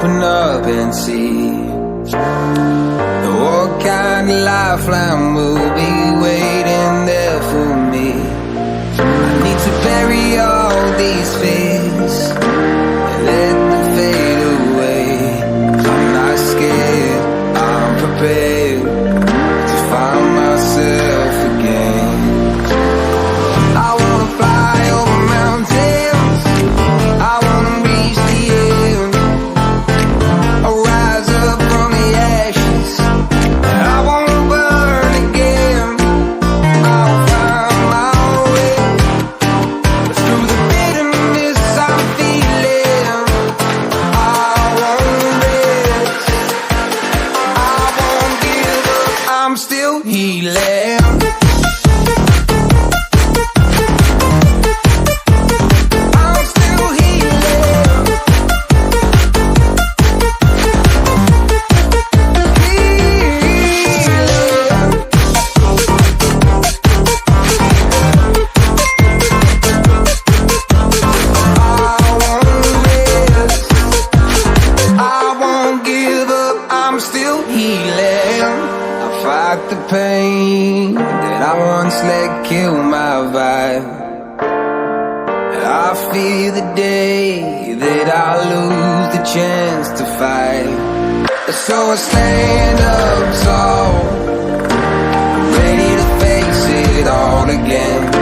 open up and see what kind of lifeline will be waiting there for me. I need to bury all these fears and let them fade away. I'm not scared, I'm prepared to find myself again. I wanna fly over mountains, I wanna reach the end. I'll rise up from the ashes, I wanna burn again. I'll find my way through the bitterness I'm feeling. I won't rest, I won't give up, I'm still healing. The pain that I once let kill my vibe, I fear the day that I lose the chance to fight. So I stand up tall, ready to face it all again.